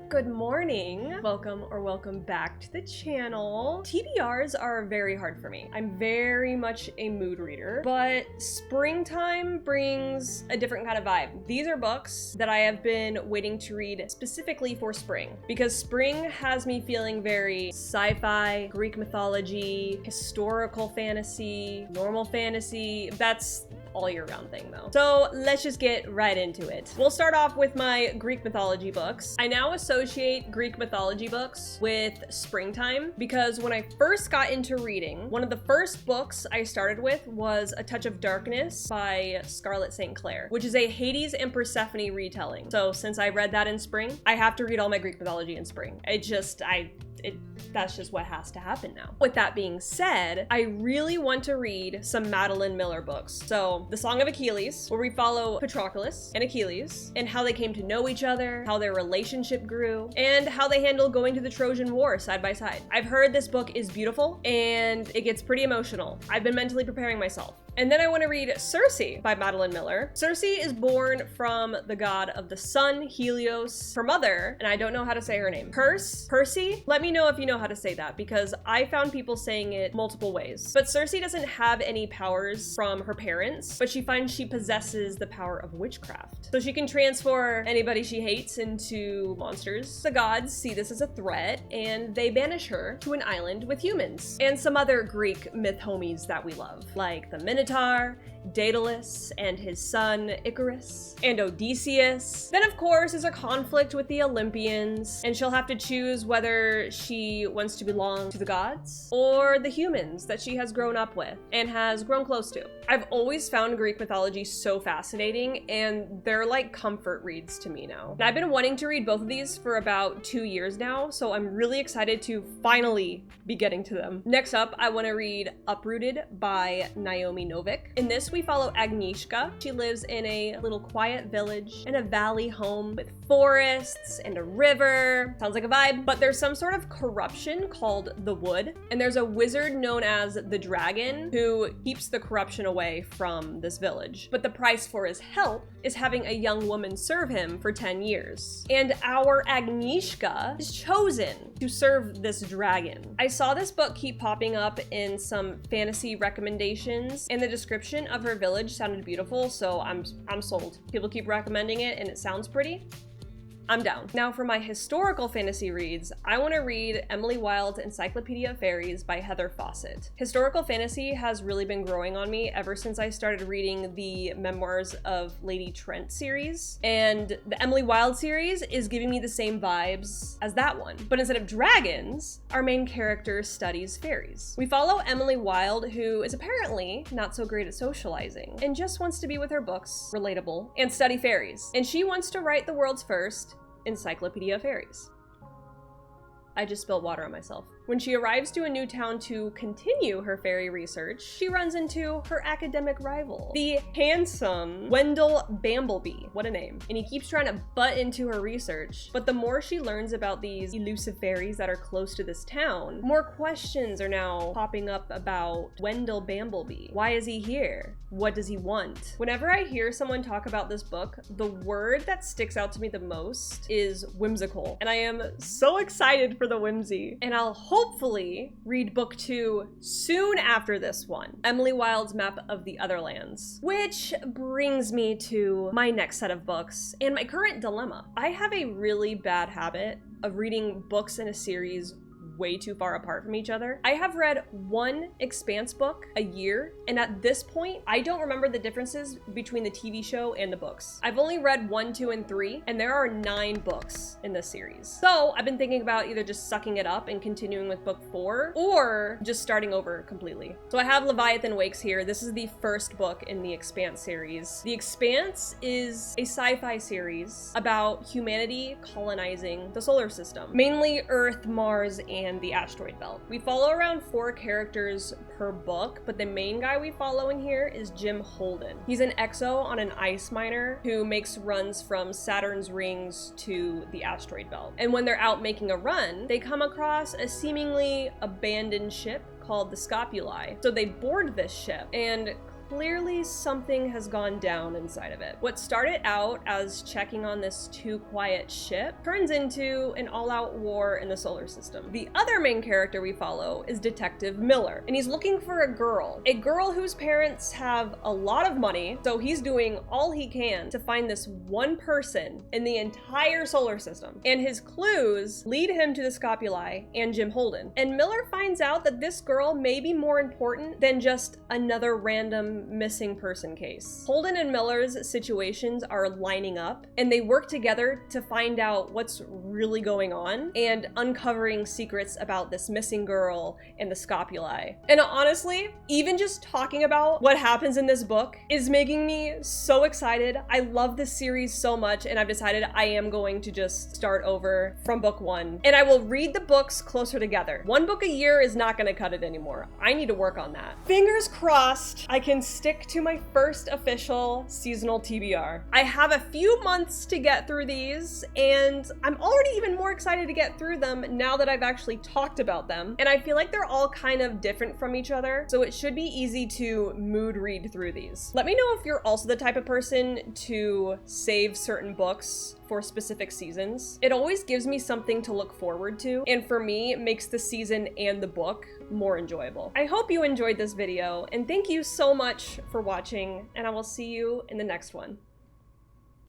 Good morning. Welcome back to the channel. TBRs are very hard for me. I'm very much a mood reader, but springtime brings a different kind of vibe. These are books that I have been waiting to read specifically for spring, because spring has me feeling very sci-fi, Greek mythology, historical fantasy, normal fantasy. That's all year round thing though. So let's just get right into it. We'll start off with my Greek mythology books. I now associate Greek mythology books with springtime because when I first got into reading, one of the first books I started with was A Touch of Darkness by Scarlett St. Clair, which is a Hades and Persephone retelling. So since I read that in spring, I have to read all my Greek mythology in spring. That's just what has to happen now. With that being said, I really want to read some Madeline Miller books. So The Song of Achilles, where we follow Patroclus and Achilles and how they came to know each other, how their relationship grew, and how they handle going to the Trojan War side by side. I've heard this book is beautiful and it gets pretty emotional. I've been mentally preparing myself. And then I want to read Circe by Madeline Miller. Circe is born from the god of the sun, Helios. Her mother, and I don't know how to say her name, Percy? Let me know if you know how to say that, because I found people saying it multiple ways. But Circe doesn't have any powers from her parents, but she finds she possesses the power of witchcraft. So she can transform anybody she hates into monsters. The gods see this as a threat, and they banish her to an island with humans and some other Greek myth homies that we love, like the Minotaur, Daedalus and his son Icarus, and Odysseus. Then of course is a conflict with the Olympians, and she'll have to choose whether she wants to belong to the gods or the humans that she has grown up with and has grown close to. I've always found Greek mythology so fascinating, and they're like comfort reads to me now. And I've been wanting to read both of these for about 2 years now, so I'm really excited to finally be getting to them. Next up, I want to read Uprooted by Naomi Novik. In this, we follow Agnieszka. She lives in a little quiet village in a valley home with forests and a river. Sounds like a vibe. But there's some sort of corruption called the Wood, and there's a wizard known as the Dragon who keeps the corruption away from this village. But the price for his help is having a young woman serve him for 10 years. And our Agnieszka is chosen to serve this dragon. I saw this book keep popping up in some fantasy recommendations, and the description of her village sounded beautiful, so I'm sold. People keep recommending it and it sounds pretty. I'm down. Now for my historical fantasy reads, I want to read Emily Wilde's Encyclopedia of Fairies by Heather Fawcett. Historical fantasy has really been growing on me ever since I started reading the Memoirs of Lady Trent series, and the Emily Wilde series is giving me the same vibes as that one. But instead of dragons, our main character studies fairies. We follow Emily Wilde, who is apparently not so great at socializing and just wants to be with her books, relatable, and study fairies. And she wants to write the world's first Encyclopedia of Fairies. I just spilled water on myself. When she arrives to a new town to continue her fairy research, she runs into her academic rival, the handsome Wendell Bamblebee. What a name. And he keeps trying to butt into her research. But the more she learns about these elusive fairies that are close to this town, more questions are now popping up about Wendell Bamblebee. Why is he here? What does he want? Whenever I hear someone talk about this book, the word that sticks out to me the most is whimsical. And I am so excited for the whimsy. And I'll hopefully read book 2 soon after this one, Emily Wilde's Map of the Otherlands. Which brings me to my next set of books and my current dilemma. I have a really bad habit of reading books in a series way too far apart from each other. I have read one Expanse book a year, and at this point, I don't remember the differences between the TV show and the books. I've only read 1, 2, and 3, and there are 9 books in this series. So I've been thinking about either just sucking it up and continuing with book 4, or just starting over completely. So I have Leviathan Wakes here. This is the first book in the Expanse series. The Expanse is a sci-fi series about humanity colonizing the solar system, mainly Earth, Mars, and the asteroid belt. We follow around 4 characters per book, but the main guy we follow in here is Jim Holden. He's an exo on an ice miner who makes runs from Saturn's rings to the asteroid belt. And when they're out making a run, they come across a seemingly abandoned ship called the Scopuli. So they board this ship, and clearly something has gone down inside of it. What started out as checking on this too quiet ship turns into an all-out war in the solar system. The other main character we follow is Detective Miller, and he's looking for a girl whose parents have a lot of money, so he's doing all he can to find this one person in the entire solar system. And his clues lead him to the Scopuli and Jim Holden. And Miller finds out that this girl may be more important than just another random missing person case. Holden and Miller's situations are lining up, and they work together to find out what's really going on and uncovering secrets about this missing girl and the Scopuli. And honestly, even just talking about what happens in this book is making me so excited. I love this series so much, and I've decided I am going to just start over from book 1. And I will read the books closer together. One book a year is not gonna cut it anymore. I need to work on that. Fingers crossed I can stick to my first official seasonal TBR. I have a few months to get through these, and I'm already even more excited to get through them now that I've actually talked about them. And I feel like they're all kind of different from each other, so it should be easy to mood read through these. Let me know if you're also the type of person to save certain books for specific seasons. It always gives me something to look forward to, and for me, it makes the season and the book more enjoyable. I hope you enjoyed this video, and thank you so much for watching, and I will see you in the next one.